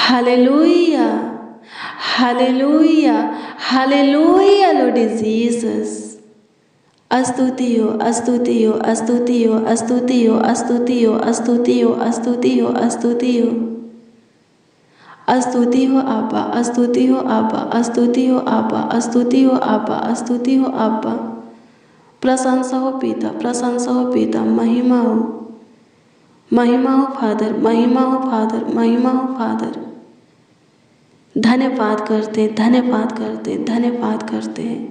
Hallelujah, hallelujah, hallelujah Lord Jesus. स्तुति हो, स्तुति हो, स्तुति हो, स्तुति हो, स्तुति हो, स्तुति हो, स्तुति हो, स्तुति हो, स्तुति हो आबा, स्तुति हो आबा, स्तुति हो आबा, स्तुति हो आबा, स्तुति हो आबा। प्रशंसा हो पिता, प्रशंसा हो पिता, महिमा हो, महिमा हो फादर, महिमा हो फादर, महिमा हो फादर। धन्यवाद करते, धन्यवाद करते, धन्यवाद करते हैं,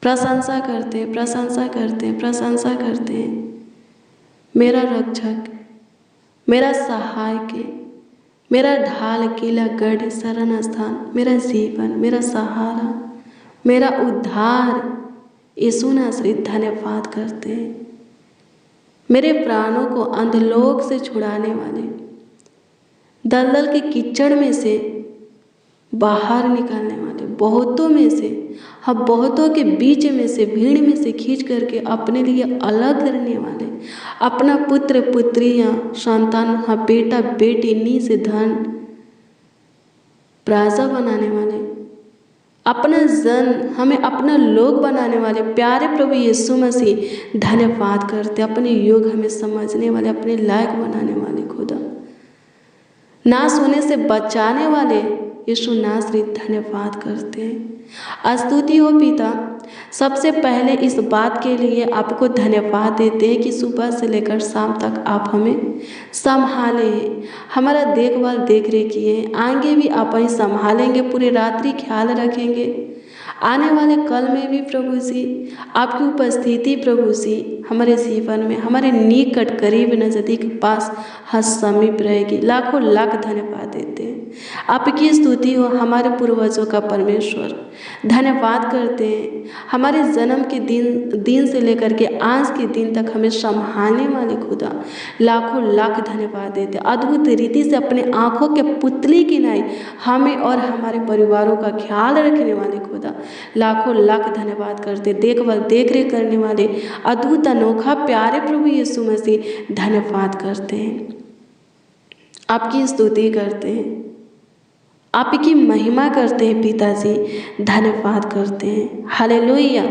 प्रशंसा करते, प्रशंसा करते, प्रशंसा करते। मेरा रक्षक, मेरा सहायक, मेरा ढाल, किला, गढ़, शरण स्थान, मेरा जीवन, मेरा सहारा, मेरा उद्धार यीशु नासरी। धन्यवाद करते हैं मेरे प्राणों को अंधलोक से छुड़ाने वाले, दलदल के कीचड़ में से बाहर निकालने वाले, बहुतों में से, हम बहुतों के बीच में से, भीड़ में से खींच करके अपने लिए अलग करने वाले, अपना पुत्र पुत्रियां, संतान, हाँ बेटा बेटी, नीच धन प्राजा बनाने वाले, अपना जन हमें अपना लोग बनाने वाले प्यारे प्रभु यीशु मसीह। धन्यवाद करते, अपने योग हमें समझने वाले, अपने लायक बनाने वाले, खुदा नाश होने से बचाने वाले यीशु नासरी। धन्यवाद करते हैं, स्तुति हो पिता। सबसे पहले इस बात के लिए आपको धन्यवाद देते हैं कि सुबह से लेकर शाम तक आप हमें संभाले, हमारा देखभाल देख रेख किए, आगे भी आप ही संभालेंगे, पूरी रात्रि ख्याल रखेंगे, आने वाले कल में भी प्रभु जी आपकी उपस्थिति प्रभु जी हमारे जीवन में, हमारे निकट, करीब, नज़दीक, पास, हर समीप रहेगी। लाखों लाख धन्यवाद देते हैं, आपकी स्तुति हो हमारे पूर्वजों का परमेश्वर। धन्यवाद करते हैं हमारे जन्म के दिन से लेकर के आज के दिन तक हमें संभालने वाले खुदा। लाखों लाख धन्यवाद देते, अद्भुत रीति से अपने आँखों के पुतली की नाई हमें और हमारे परिवारों का ख्याल रखने वाले खुदा। लाखों लाख धन्यवाद करते, देखभाल देख रेख करने वाले अद्भुत अनोखा प्यारे प्रभु यीशु मसीह। धन्यवाद करते हैं, आपकी स्तुति करते हैं, आपकी महिमा करते हैं पिताजी। धन्यवाद करते हैं, हालेलुया।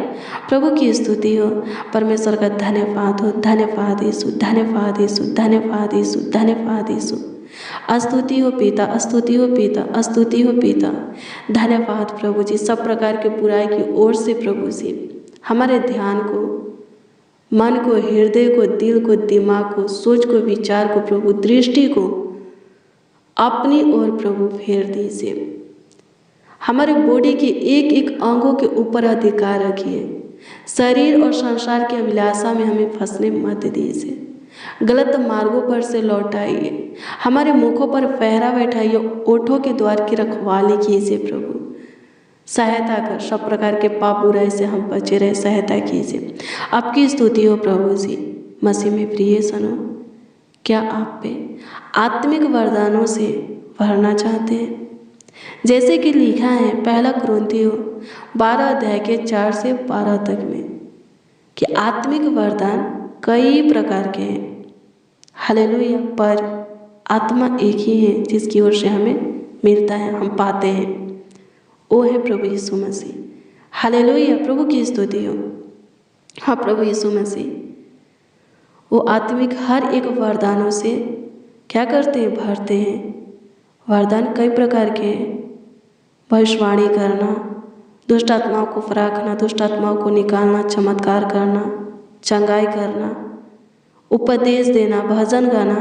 प्रभु की स्तुति हो, परमेश्वर का धन्यवाद हो। धन्यवाद यीशु, धन्यवाद यीशु, धन्यवाद यीशु, धन्यवाद यीशु। स्तुति हो पिता, स्तुति हो पिता, स्तुति हो पिता। धन्यवाद प्रभु जी, सब प्रकार की बुराई की ओर से प्रभु जी हमारे ध्यान को, मन को, हृदय को, दिल को, दिमाग को, सोच को, विचार को, प्रभु दृष्टि को अपनी ओर प्रभु फेर दीजिए। हमारे बॉडी के एक एक अंगों के ऊपर अधिकार रखिए, शरीर और संसार की अभिलाषा में हमें फंसने मत दीजिए, गलत मार्गों पर से लौटाइए, हमारे मुखों पर पहरा बैठाइए, ओठों के द्वार की रखवाली कीजिए प्रभु। सहायता कर, सब प्रकार के पाप बुराई से हम बचे रहे, सहायता कीजिए। आपकी स्तुति हो प्रभु जी। मसीह में प्रिय सनो, क्या आप पे आत्मिक वरदानों से भरना चाहते हैं? जैसे कि लिखा है पहला कुरिन्थियों 12 अध्याय के 4 से 12 तक में कि आत्मिक वरदान कई प्रकार के हैं, हालेलुया, पर आत्मा एक ही है जिसकी ओर से हमें मिलता है, हम पाते हैं, वो है प्रभु यीशु मसीह। हालेलुया, प्रभु की स्तुति हो। हाँ प्रभु यीशु मसीह वो आत्मिक हर एक वरदानों से क्या करते हैं? भरते हैं। वरदान कई प्रकार के हैं, भविष्यवाणी करना, दुष्ट आत्माओं को फराखना, दुष्ट आत्माओं को निकालना, चमत्कार करना, चंगाई करना, उपदेश देना, भजन गाना,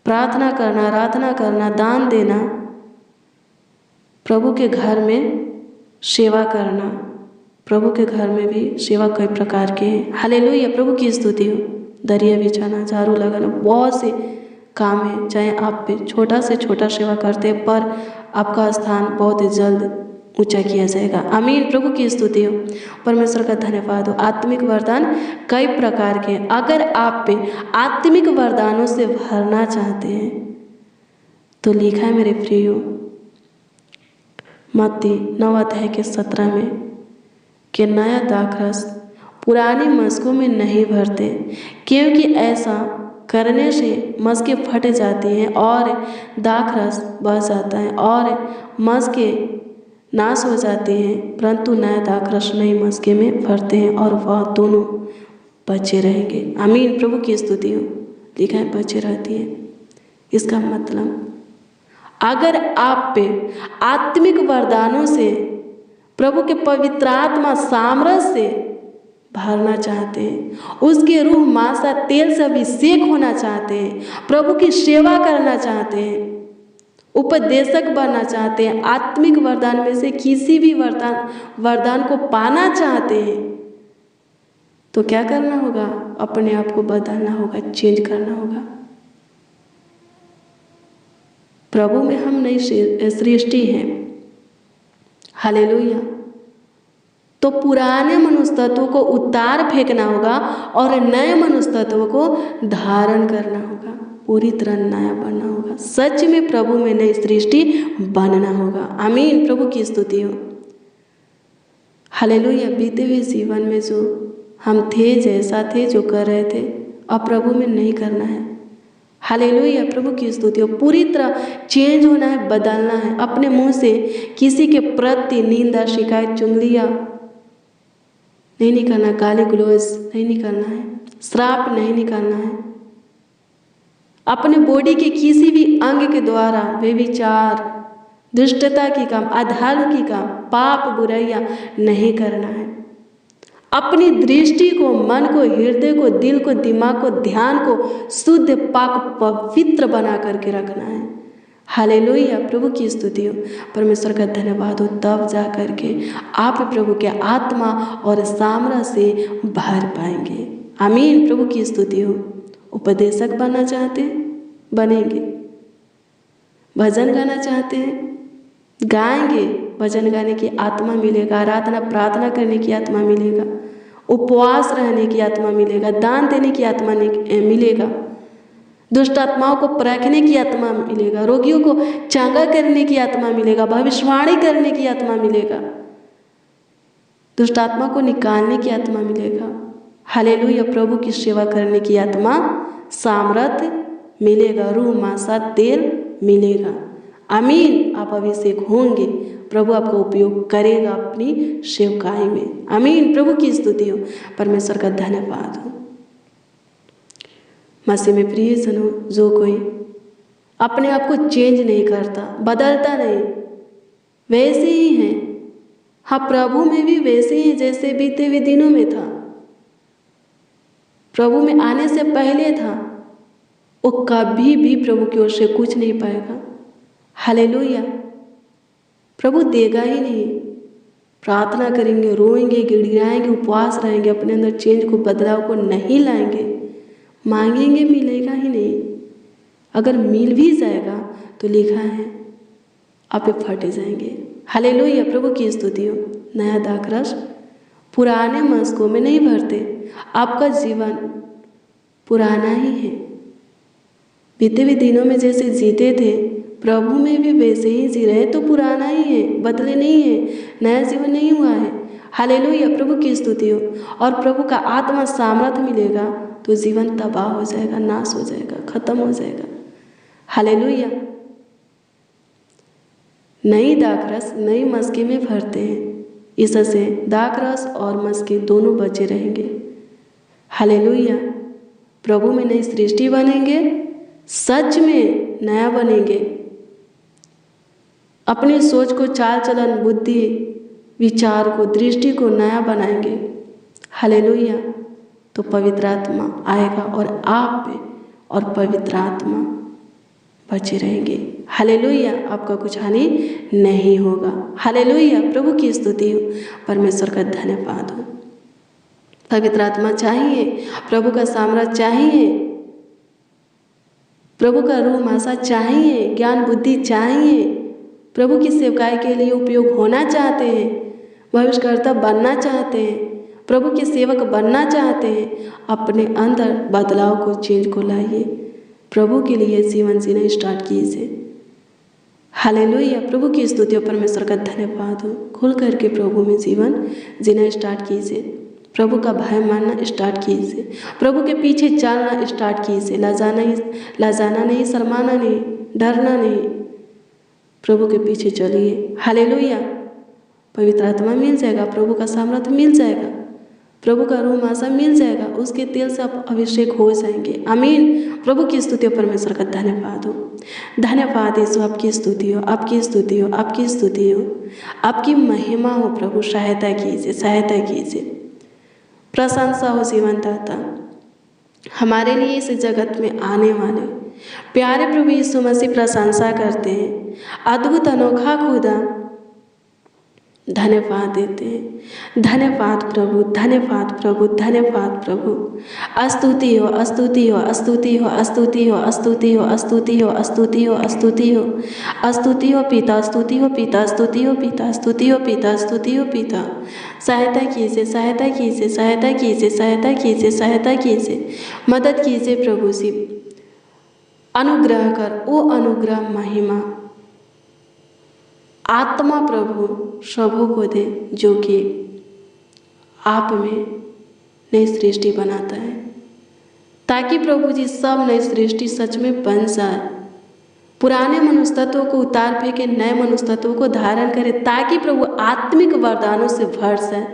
प्रार्थना करना, आराधना करना, दान देना, प्रभु के घर में सेवा करना। प्रभु के घर में भी सेवा कई प्रकार के हैं, हालेलुया, प्रभु की स्तुति हो। दरिया बिछाना, झाड़ू लगाना, बहुत से काम है, चाहे आप पे छोटा से छोटा सेवा करते हैं, पर आपका स्थान बहुत ही जल्द ऊंचा किया जाएगा। आमीन, प्रभु की स्तुति हो, परमेश्वर का धन्यवाद हो। आत्मिक वरदान कई प्रकार के हैं। अगर आप पे आत्मिक वरदानों से भरना चाहते हैं तो लिखा है मेरे प्रियो मत्ती 9 अध्याय के 17 में कि नया दाखरस पुराने मशकों में नहीं भरते, क्योंकि ऐसा करने से मस्के फट जाती हैं और दाखरस बह जाता है और मस्के नाश हो जाते हैं, परंतु नया दाखरस नई मस्के में भरते हैं और वह दोनों बचे रहेंगे। आमीन। प्रभु की स्तुति हो। लिखा है बचे रहती है। इसका मतलब अगर आप पे आत्मिक वरदानों से, प्रभु के पवित्र आत्मा सामर्थ्य से भरना चाहते हैं, उसके रूह मासा तेल से अभिषेक होना चाहते हैं, प्रभु की सेवा करना चाहते हैं, उपदेशक बनना चाहते हैं, आत्मिक वरदान में से किसी भी वरदान को पाना चाहते हैं, तो क्या करना होगा? अपने आप को बदलना होगा, चेंज करना होगा। प्रभु में हम नई सृष्टि हैं। हालेलुया। तो पुराने मनुष्य तत्वों को उतार फेंकना होगा और नए मनुष्य तत्वों को धारण करना होगा, पूरी तरह नया बनना होगा। सच में प्रभु में नई सृष्टि बनना होगा। आमीन। प्रभु की स्तुति हो। हालेलुया। बीते हुए जीवन में जो हम थे, जैसा थे, जो कर रहे थे, अब प्रभु में नहीं करना है। हालेलुया। प्रभु की स्तुति हो। पूरी तरह चेंज होना है, बदलना है। अपने मुंह से किसी के प्रति निंदा, शिकायत, चुगलियाँ नहीं निकालना, गाली गलौज नहीं निकालना है, श्राप नहीं निकालना है। अपने बॉडी के किसी भी अंग के द्वारा व्यभिचार, दुष्टता की काम, अधर्म की काम, पाप, बुराइयाँ नहीं करना है। अपनी दृष्टि को, मन को, हृदय को, दिल को, दिमाग को, ध्यान को शुद्ध, पाक, पवित्र बना करके रखना है। हालेलुया। प्रभु की स्तुति हो। परमेश्वर का धन्यवाद हो। तब जा करके आप प्रभु के आत्मा और सामर्थ्य से भर पाएंगे। आमीन। प्रभु की स्तुति हो। उपदेशक बनना चाहते हैं, बनेंगे। भजन गाना चाहते हैं, गाएंगे। भजन गाने की आत्मा मिलेगा, आराधना प्रार्थना करने की आत्मा मिलेगा, उपवास रहने की आत्मा मिलेगा, दान देने की आत्मा मिलेगा, दुष्ट आत्माओं को परखने की आत्मा मिलेगा, रोगियों को चंगा करने की आत्मा मिलेगा, भविष्यवाणी करने की आत्मा मिलेगा, दुष्ट आत्मा को निकालने की आत्मा मिलेगा। हालेलुया। प्रभु की सेवा करने की आत्मा, सामर्थ्य मिलेगा, रूह मासा तेल मिलेगा। आमीन। आप अभिषेक होंगे, प्रभु आपका उपयोग करेगा अपनी सेवकाई में। आमीन। प्रभु की स्तुति हो। परमेश्वर का धन्यवाद हो। मसीह में प्रिय जनो, जो कोई अपने आप को चेंज नहीं करता, बदलता नहीं, वैसे ही हैं। हाँ, प्रभु में भी वैसे ही जैसे बीते हुए दिनों में था, प्रभु में आने से पहले था, वो कभी भी प्रभु की ओर से कुछ नहीं पाएगा। हालेलुया। प्रभु देगा ही नहीं। प्रार्थना करेंगे, रोएंगे, गिड़गिड़ाएंगे, उपवास रहेंगे, अपने अंदर चेंज को, बदलाव को नहीं लाएंगे, मांगेंगे, मिलेगा ही नहीं। अगर मिल भी जाएगा तो लिखा है आप फटे जाएंगे। हालेलुया। प्रभु की स्तुति हो। नया दाखरस पुराने मस्कों में नहीं भरते। आपका जीवन पुराना ही है। बीते हुए दिनों में जैसे जीते थे, प्रभु में भी वैसे ही जी रहे, तो पुराना ही है, बदले नहीं है, नया जीवन नहीं हुआ है। हालेलुया। प्रभु की स्तुति हो। और प्रभु का आत्मा सामर्थ्य मिलेगा तो जीवन तबाह हो जाएगा, नाश हो जाएगा, खत्म हो जाएगा। हालेलुया। नई दाखरस नई मस्के में भरते हैं, इससे दाखरस और मस्के दोनों बचे रहेंगे। हालेलुया। प्रभु में नई सृष्टि बनेंगे, सच में नया बनेंगे। अपनी सोच को, चाल चलन, बुद्धि, विचार को, दृष्टि को नया बनाएंगे। हालेलुया। तो पवित्र आत्मा आएगा और आप पे और पवित्र आत्मा बचे रहेंगे। हालेलुया। आपका कुछ हानि नहीं होगा। हालेलुया। प्रभु की स्तुति हो। परमेश्वर का धन्यवाद हो। पवित्र आत्मा चाहिए, प्रभु का सामर्थ्य चाहिए, प्रभु का रूह मासा चाहिए, ज्ञान बुद्धि चाहिए। प्रभु की सेवकाई के लिए उपयोग होना चाहते हैं, भविष्यकर्ता बनना चाहते हैं, प्रभु के सेवक बनना चाहते हैं। अपने अंदर बदलाव को, चेंज को लाइए। प्रभु के लिए जीवन जीना स्टार्ट कीजिए। हालेलुया। प्रभु की स्तुति और परमेश्वर का धन्यवाद हो। खुल करके प्रभु में जीवन जीना स्टार्ट कीजिए। प्रभु का भय मानना स्टार्ट कीजिए, प्रभु के पीछे चलना स्टार्ट कीजिए। लजाना नहीं, शर्माना नहीं, डरना नहीं, प्रभु के पीछे चलिए। हालेलुया। पवित्र आत्मा मिल जाएगा, प्रभु का सामर्थ्य मिल जाएगा, प्रभु का रूह मासा मिल जाएगा, उसके तेल से आप अभिषेक हो जाएंगे। आमीन। प्रभु की स्तुति हो, परमेश्वर का धन्यवाद हो। धन्यवाद यीशु, आपकी स्तुति हो, आपकी स्तुति हो, आपकी स्तुति हो, आपकी महिमा हो। प्रभु सहायता कीजिए, सहायता कीजिए। प्रशंसा हो जीवनदाता, हमारे लिए इस जगत में आने वाले प्यारे प्रभु यीशु मसीह प्रशंसा करते हैं। अद्भुत अनोखा खुदा धन्यवाद देते हैं। धन्यवाद प्रभु, धन्यवाद प्रभु, धन्यवाद प्रभु। स्तुति हो, स्तुति हो, स्तुति हो, स्तुति हो, स्तुति हो, स्तुति हो, स्तुति हो, स्तुति हो, स्तुति हो पिता, स्तुति हो पिता, स्तुति हो पिता, स्तुति हो पिता, स्तुति हो पिता। सहायता कीजिए, सहायता कीजिए, सहायता कीजिए, सहायता कीजिए, सहायता कीजिए, मदद कीजिए प्रभु जी। अनुग्रह कर, वो अनुग्रह महिमा आत्मा प्रभु सबों को दे जो कि आप में नई सृष्टि बनाता है, ताकि प्रभु जी सब नई सृष्टि सच में बन जाए। पुराने मनुष्य तत्वों को उतार फेंके, नए मनुष्य तत्वों को धारण करे, ताकि प्रभु आत्मिक वरदानों से भर जाए,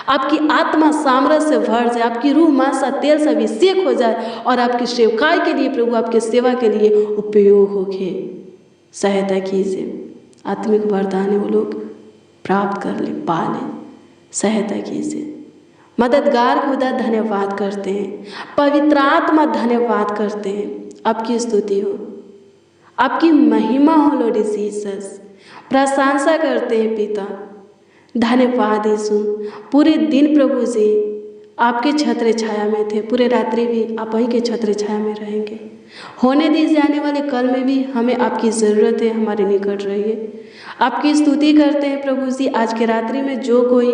आपकी आत्मा सामर्थ्य से भर जाए, आपकी रूह मासा तेल से अभिषेक हो जाए और आपकी सेवकाई के लिए प्रभु, आपके सेवा के लिए उपयोग होके। सहायता कीजिए, आत्मिक वरदान वो लोग प्राप्त कर ले, पा लें। सहायता कीजिए। मददगार खुदा धन्यवाद करते हैं, पवित्र आत्मा धन्यवाद करते हैं। आपकी स्तुति हो, आपकी महिमा हो लॉर्ड जीसस। प्रशंसा करते हैं पिता। धन्यवाद यीशु। पूरे दिन प्रभु जी आपके छत्र छाया में थे, पूरे रात्रि भी आप वहीं के छत्र छाया में रहेंगे। होने दी जाने वाले कल में भी हमें आपकी ज़रूरत है, हमारे निकट रहिए। आपकी स्तुति करते हैं प्रभु जी। आज के रात्रि में जो कोई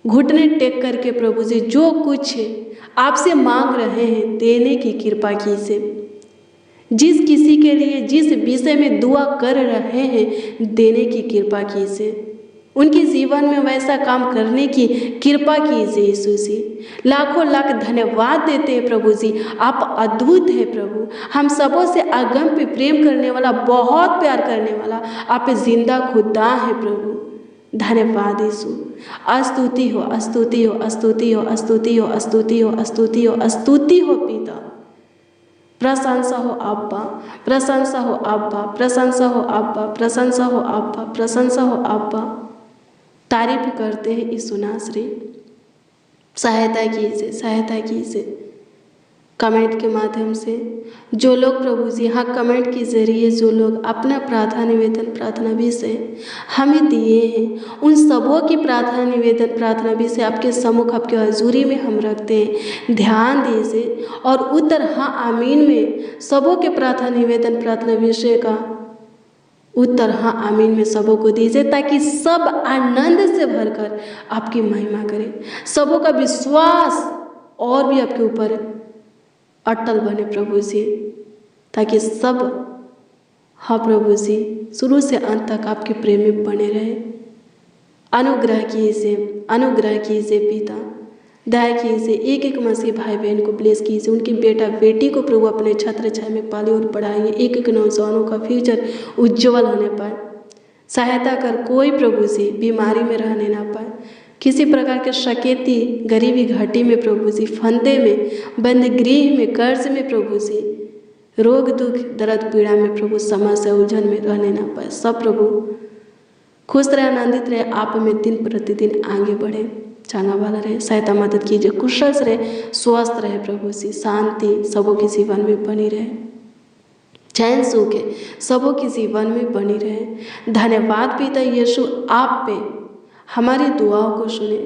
घुटने टेक करके प्रभु जी जो कुछ आपसे मांग रहे हैं, देने की कृपा कीजिए। जिस किसी के लिए जिस विषय में दुआ कर रहे हैं, देने की कृपा कीजिए। उनके जीवन में वैसा काम करने की कृपा कीजिए यीशु जी। लाखों लाख धन्यवाद देते हैं प्रभु जी। आप अद्भुत हैं प्रभु। हम सबों से अगम पे प्रेम करने वाला, बहुत प्यार करने वाला आप जिंदा खुदा है प्रभु। धन्यवाद यीशु। स्तुति हो, स्तुति हो, स्तुति हो, स्तुति हो, स्तुति हो, स्तुति हो, स्तुति हो पिता। प्रशंसा हो अब्बा, प्रशंसा हो अब्बा, प्रशंसा हो अब्बा, प्रशंसा हो अब्बा, प्रशंसा हो अब्बा। तारीफ करते हैं यीशु नासरी। सहायता कीजिए, सहायता कीजिए। कमेंट के माध्यम से जो लोग प्रभु जी, हाँ, कमेंट के जरिए जो लोग अपना प्रार्थना निवेदन, प्रार्थना विषय हमें दिए हैं, उन सबों की प्रार्थना निवेदन, प्रार्थना विषय आपके सम्मुख, आपके हजूरी में हम रखते हैं। ध्यान दीजिए और उत्तर हाँ आमीन में सबों के प्रार्थना निवेदन, प्रार्थना विषय का उत्तर हाँ आमीन में सबों को दीजिए, ताकि सब आनंद से भरकर आपकी महिमा करें। सबों का विश्वास और भी आपके ऊपर अटल बने प्रभु जी, ताकि सब हाँ प्रभु जी शुरू से अंत तक आपके प्रेम में बने रहे। अनुग्रह कीजिए, अनुग्रह कीजिए पिता। दया कीजिए। एक एक मसीह भाई बहन को ब्लेस कीजिए। उनकी बेटा बेटी को प्रभु अपने छत्र छाया में पाले और बढ़ाइए। एक एक नौजवानों का फ्यूचर उज्ज्वल होने पाए। सहायता कर, कोई प्रभु जी बीमारी में रहने ना पाए, किसी प्रकार के शकेती, गरीबी घाटी में प्रभु जी, फंदे में, बंद गृह में, कर्ज में प्रभु जी, रोग दुख दर्द पीड़ा में प्रभु, समस्या उलझन में रहने ना पाए। सब प्रभु खुश रहे, आनंदित रहे, आप में दिन प्रतिदिन आगे बढ़े, चांगा वाला रहे। सहायता मदद कीजिए, कुशल रहे, स्वस्थ रहे प्रभु जी। शांति सबों के जीवन में बनी रहे, चैन सुख सबों के जीवन में बनी रहे। धन्यवाद पिता यीशु, आप पे हमारी दुआओं को सुने,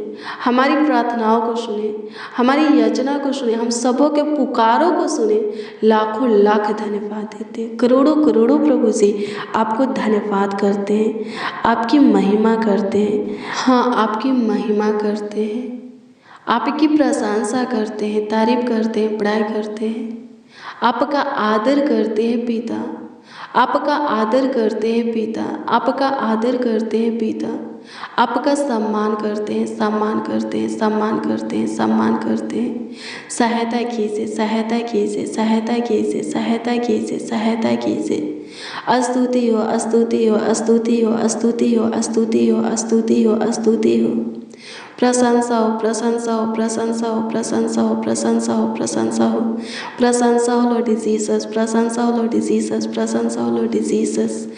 हमारी प्रार्थनाओं को सुने, हमारी याचना को सुने, हम सबों के पुकारों को सुने। लाखों लाख धन्यवाद देते हैं, करोड़ों करोड़ों प्रभु जी आपको धन्यवाद करते हैं, आपकी महिमा करते हैं। हाँ, आपकी महिमा करते हैं, आपकी प्रशंसा करते हैं, तारीफ करते हैं, बड़ाई करते हैं, आपका आदर करते हैं पिता, आपका आदर करते हैं पिता, आपका आदर करते हैं पिता। आपका सम्मान करते हैं, सम्मान करते हैं, सम्मान करते हैं, सम्मान करते हैं। सहायता कीजिए, सहायता कीजिए, सहायता कीजिए, सहायता कीजिए, सहायता कीजिए। स्तुति हो, स्तुति हो, स्तुति हो, स्तुति हो, स्तुति हो, स्तुति हो, स्तुति हो। प्रशंसा हो, प्रशंसा हो, प्रशंसा हो, प्रशंसा हो, प्रशंसा हो, प्रशंसा हो, प्रशंसा हो लॉर्ड जीसस, प्रशंसा हो लॉर्ड जीसस, प्रशंसा हो लॉर्ड जीसस।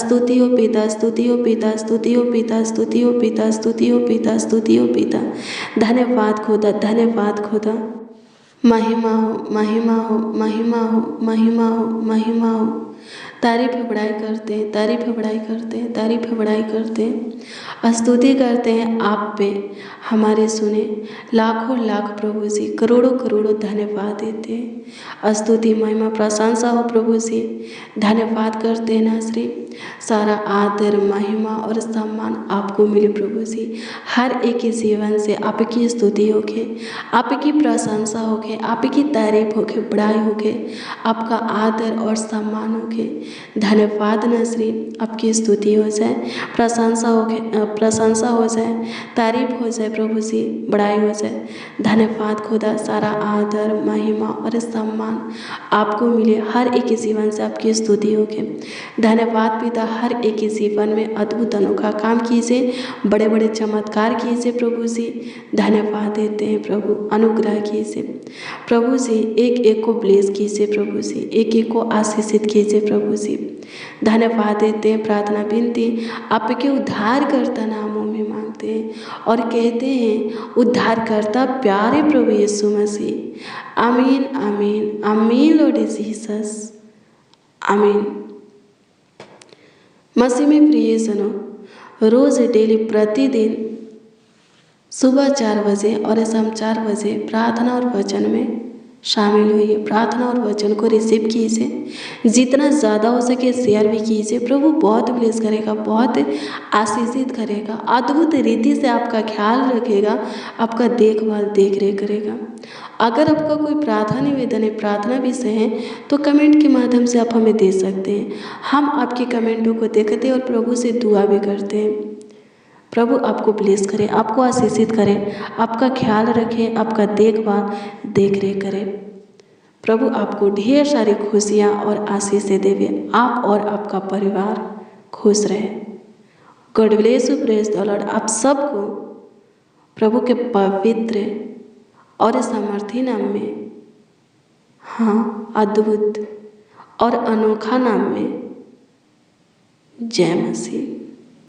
स्तुति हो पिता, स्तुति हो पिता, स्तुति हो पिता, स्तुति हो पिता, स्तुति हो पिता, स्तुति हो पिता। धन्यवाद खुदा, धन्यवाद खुदा। महिमा हो, महिमा हो, महिमा हो, महिमा हो, महिमा हो। तारीफ बड़ाई करते हैं, तारीफ बड़ाई करते हैं, तारीफ बड़ाई करते हैं। स्तुति करते हैं आप पे हमारे सुने लाखों लाख प्रभु जी, करोड़ों करोड़ों धन्यवाद देते हैं। स्तुति महिमा प्रशंसा हो प्रभु जी, धन्यवाद करते हैं ना श्री। सारा आदर महिमा और सम्मान आपको मिले प्रभु जी। हर एक के जीवन से आपकी स्तुति होके, आपकी प्रशंसा होके, आपकी तारीफ होके, बड़ाई होके, आपका आदर और सम्मान होके। धन्यवाद ना श्री, आपकी स्तुति हो जाए, प्रशंसा होके, प्रशंसा हो जाए, तारीफ हो जाए प्रभु जी, बड़ाई हो जाए। धन्यवाद खुदा, सारा आदर महिमा और सम्मान आपको मिले। हर एक के जीवन से आपकी स्तुति होके। धन्यवाद पिता, हर एक के जीवन में अद्भुत अनोखा काम कीजिए, बड़े बड़े चमत्कार कीजिए प्रभु जी। धन्यवाद देते हैं प्रभु, अनुग्रह कीजिए प्रभु जी। एक एक को ब्लेस कीजिए प्रभु जी, एक एक को आशीषित कीजिए प्रभु जी। धन्यवाद देते हैं, प्रार्थना विनती आपके उद्धारकर्ता नामों में मांगते हैं और कहते हैं उद्धारकर्ता प्यारे प्रभु यीशु मसीह। आमीन, आमीन, आमीन लॉर्ड जीसस, आमीन। मसीह में प्रियजनों, रोज़ डेली प्रतिदिन सुबह 4 बजे और शाम 4 बजे प्रार्थना और वचन में शामिल होइए। प्रार्थना और वचन को रिसीव कीजिए, जितना ज़्यादा हो सके शेयर भी कीजिए। प्रभु बहुत ब्लेस करेगा, बहुत आशीषित करेगा, अद्भुत रीति से आपका ख्याल रखेगा, आपका देखभाल देख रेख करेगा। अगर आपका कोई प्रार्थना निवेदन है, प्रार्थना विषय है, तो कमेंट के माध्यम से आप हमें दे सकते हैं। हम आपके कमेंटों को देखते हैं और प्रभु से दुआ भी करते हैं। प्रभु आपको ब्लेस करे, आपको आशीषित करे, आपका ख्याल रखे, आपका देखभाल देख रेख करे। प्रभु आपको ढेर सारी खुशियाँ और आशीषें देवे, आप और आपका परिवार खुश रहे। God bless you, praise the Lord. आप सबको प्रभु के पवित्र और सामर्थी नाम में, हाँ, अद्भुत और अनोखा नाम में, जय मसीह।